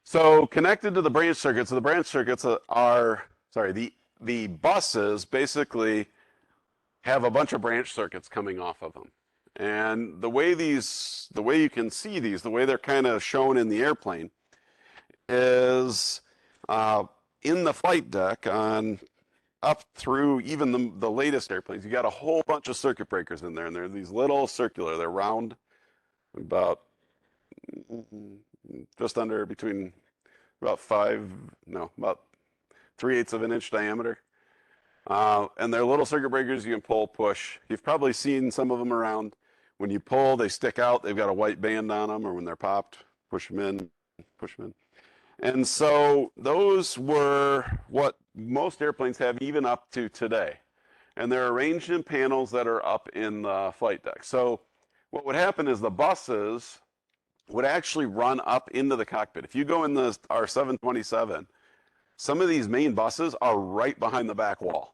So connected to the branch circuits, so the branch circuits are, sorry, the buses basically have a bunch of branch circuits coming off of them. And the way you can see these, the way they're kind of shown in the airplane is in the flight deck on up through even the latest airplanes, you got a whole bunch of circuit breakers in there, and they're these little circular, they're round, about just under between about about 3/8 of an inch diameter. And they're little circuit breakers you can pull, push. You've probably seen some of them around. When you pull, they stick out. They've got a white band on them, or when they're popped, push them in, push them in. And so those were what most airplanes have even up to today. And they're arranged in panels that are up in the flight deck. So what would happen is the buses would actually run up into the cockpit. If you go in our 727, some of these main buses are right behind the back wall.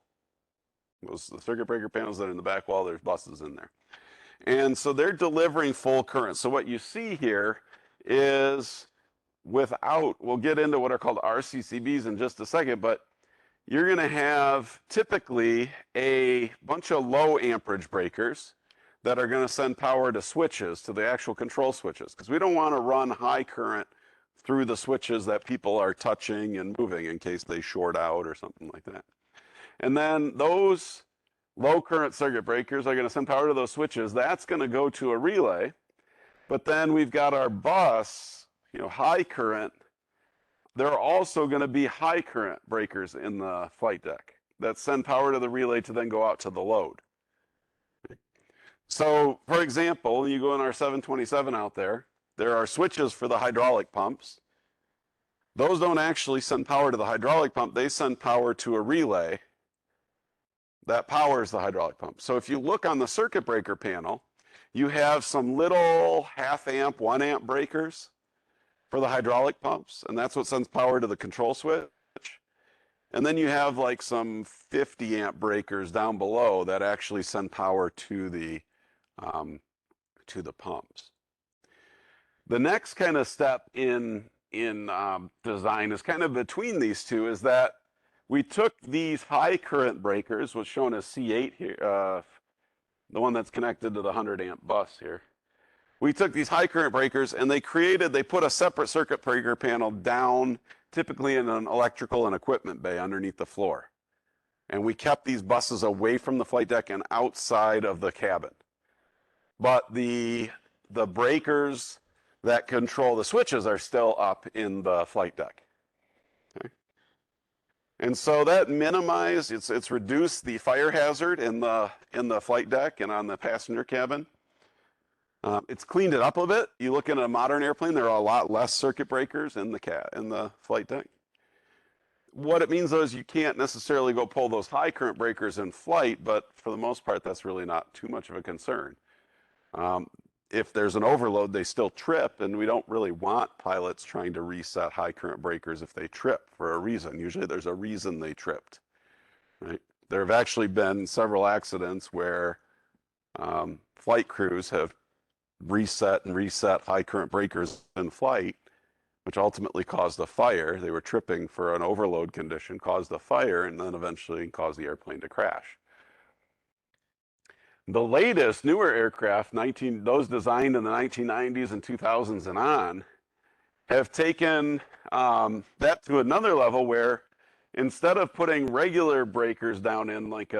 Those the circuit breaker panels that are in the back wall, there's buses in there. And so they're delivering full current. So what you see here is we'll get into what are called RCCBs in just a second, but you're going to have typically a bunch of low amperage breakers that are going to send power to switches, to the actual control switches, because we don't want to run high current through the switches that people are touching and moving in case they short out or something like that. And then those low current circuit breakers are going to send power to those switches. That's going to go to a relay. But then we've got our bus, high current. There are also going to be high current breakers in the flight deck that send power to the relay to then go out to the load. So, for example, you go in our 727 out there, there are switches for the hydraulic pumps. Those don't actually send power to the hydraulic pump. They send power to a relay that powers the hydraulic pump. So if you look on the circuit breaker panel, you have some little 1/2 amp, 1 amp breakers for the hydraulic pumps, and that's what sends power to the control switch. And then you have like some 50 amp breakers down below that actually send power to the pumps. The next kind of step in design is kind of between these two, is that we took these high current breakers, what's shown as C8 here, the one that's connected to the 100 amp bus here. We took these high current breakers and they put a separate circuit breaker panel down, typically in an electrical and equipment bay underneath the floor. And we kept these buses away from the flight deck and outside of the cabin. But the breakers that control the switches are still up in the flight deck. Okay. And so that minimized, it's reduced the fire hazard in the flight deck and on the passenger cabin. It's cleaned it up a bit. You look at a modern airplane, there are a lot less circuit breakers in the flight deck. What it means though is you can't necessarily go pull those high current breakers in flight, but for the most part, that's really not too much of a concern. If there's an overload, they still trip, and we don't really want pilots trying to reset high current breakers if they trip for a reason. Usually there's a reason they tripped, right? There have actually been several accidents where flight crews have reset high current breakers in flight, which ultimately caused a fire. They were tripping for an overload condition, caused a fire, and then eventually caused the airplane to crash. The latest, newer aircraft, those designed in the 1990s and 2000s and on, have taken that to another level where instead of putting regular breakers down in like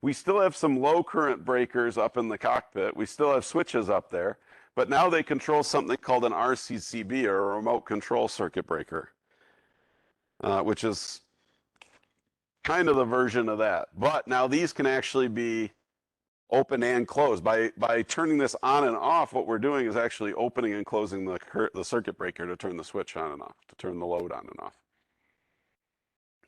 we still have some low current breakers up in the cockpit. We still have switches up there, but now they control something called an RCCB, or a remote control circuit breaker, which is kind of the version of that. But now these can actually be open and closed. By turning this on and off, what we're doing is actually opening and closing the circuit breaker to turn the switch on and off, to turn the load on and off.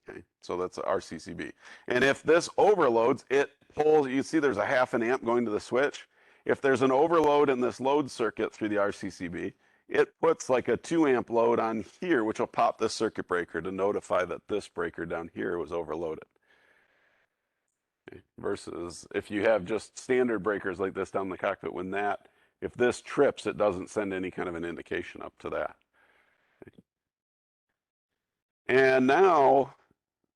Okay, so that's RCCB. And if this overloads, it pulls, you see there's a 1/2 amp going to the switch. If there's an overload in this load circuit through the RCCB, it puts like a 2 amp load on here, which will pop this circuit breaker to notify that this breaker down here was overloaded. Okay. Versus if you have just standard breakers like this down the cockpit, if this trips, it doesn't send any kind of an indication up to that. And now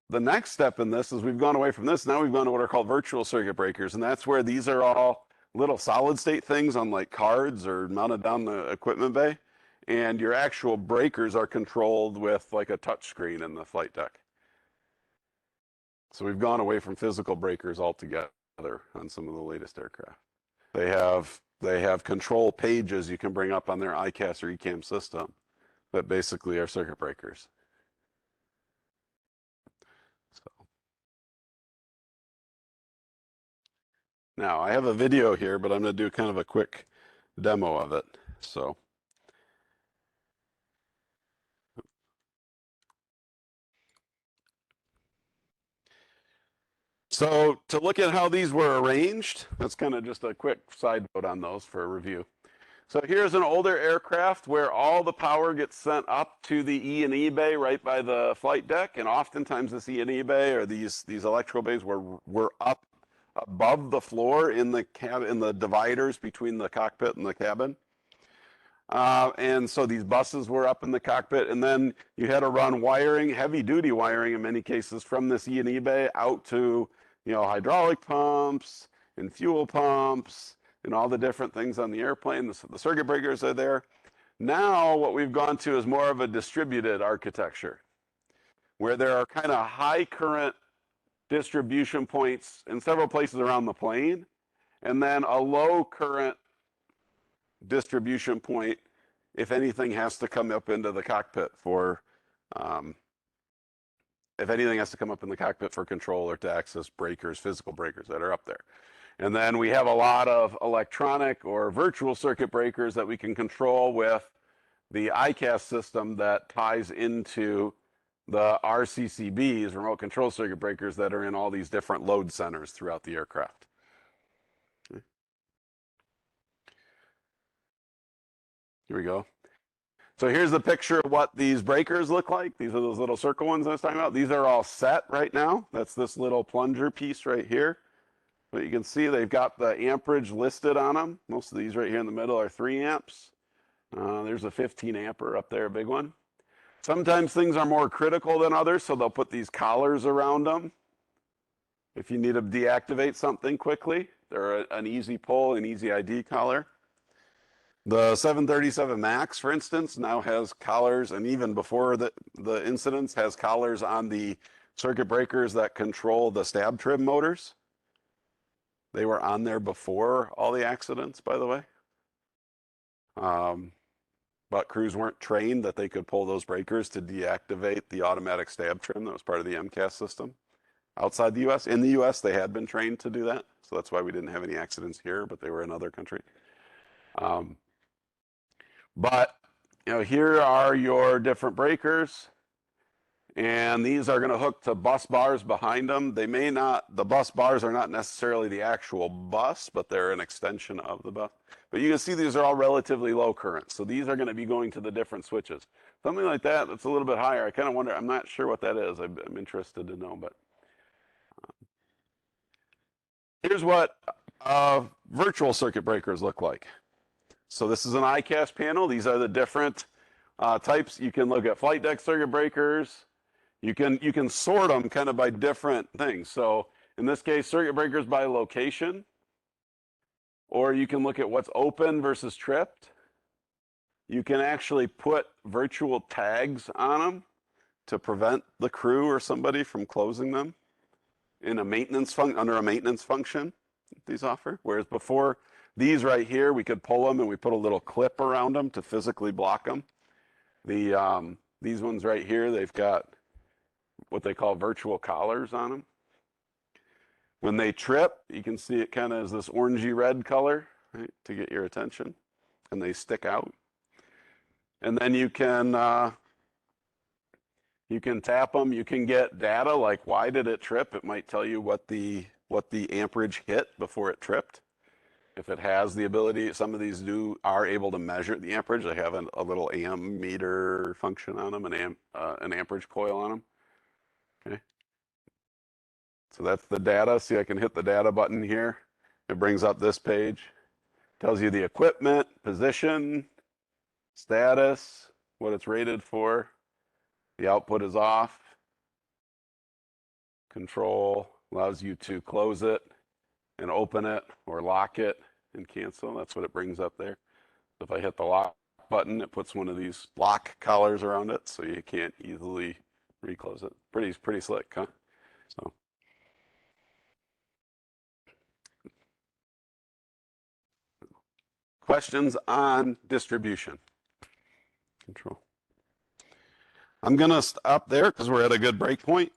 the next step in this is we've gone away from this. Now we've gone to what are called virtual circuit breakers. And that's where these are all little solid state things on like cards or mounted down the equipment bay. And your actual breakers are controlled with like a touch screen in the flight deck. So we've gone away from physical breakers altogether on some of the latest aircraft. They have control pages you can bring up on their ICAS or ECAM system that basically are circuit breakers. So now I have a video here, but I'm going to do kind of a quick demo of it. So to look at how these were arranged, that's kind of just a quick side note on those for a review. So here's an older aircraft where all the power gets sent up to the E&E bay right by the flight deck, and oftentimes this E&E bay or these electrical bays were up above the floor in the cab, in the dividers between the cockpit and the cabin. And so these buses were up in the cockpit, and then you had to run wiring, heavy duty wiring in many cases, from this E&E bay out to, hydraulic pumps and fuel pumps and all the different things on the airplane. The circuit breakers are there. Now what we've gone to is more of a distributed architecture where there are kind of high current distribution points in several places around the plane, and then a low current distribution point if anything has to come up into the cockpit for if anything has to come up in the cockpit for control or to access breakers, physical breakers that are up there. And then we have a lot of electronic or virtual circuit breakers that we can control with the ICAS system that ties into the RCCBs, remote control circuit breakers, that are in all these different load centers throughout the aircraft. Here we go. So here's the picture of what these breakers look like. These are those little circle ones I was talking about. These are all set right now. That's this little plunger piece right here. But you can see they've got the amperage listed on them. Most of these right here in the middle are 3 amps. There's a 15 amper up there, a big one. Sometimes things are more critical than others, so they'll put these collars around them. If you need to deactivate something quickly, they're an easy pull, an easy ID collar. The 737 MAX, for instance, now has collars, and even before the incidents, has collars on the circuit breakers that control the stab trim motors. They were on there before all the accidents, by the way. But crews weren't trained that they could pull those breakers to deactivate the automatic stab trim that was part of the MCAS system outside the US. In the US, they had been trained to do that. So that's why we didn't have any accidents here, but they were in other countries. But here are your different breakers, and these are going to hook to bus bars behind them. They may not, the bus bars are not necessarily the actual bus, but they're an extension of the bus. But you can see these are all relatively low current, so these are going to be going to the different switches. Something like that that's a little bit higher, I kind of wonder, I'm not sure what that is. I'm interested to know, but here's what virtual circuit breakers look like. So this is an ICAS panel. These are the different types. You can look at flight deck circuit breakers. You can sort them kind of by different things. So in this case, circuit breakers by location, or you can look at what's open versus tripped. You can actually put virtual tags on them to prevent the crew or somebody from closing them in a maintenance under a maintenance function these offer. Whereas before, these right here, we could pull them and we put a little clip around them to physically block them. These ones right here, they've got what they call virtual collars on them. When they trip, you can see it kind of as this orangey red color, right, to get your attention, and they stick out. And then you can tap them. You can get data like why did it trip. It might tell you what the amperage hit before it tripped. If it has the ability, some of these are able to measure the amperage. They have a little ammeter function on them, an amperage coil on them. Okay. So that's the data. See, I can hit the data button here. It brings up this page. Tells you the equipment, position, status, what it's rated for, The output is off. Control allows you to close it and open it or lock it and cancel. That's what it brings up there. So if I hit the lock button, it puts one of these lock collars around it so you can't easily reclose it. Pretty slick, huh? So questions on distribution control. I'm going to stop there because we're at a good break point.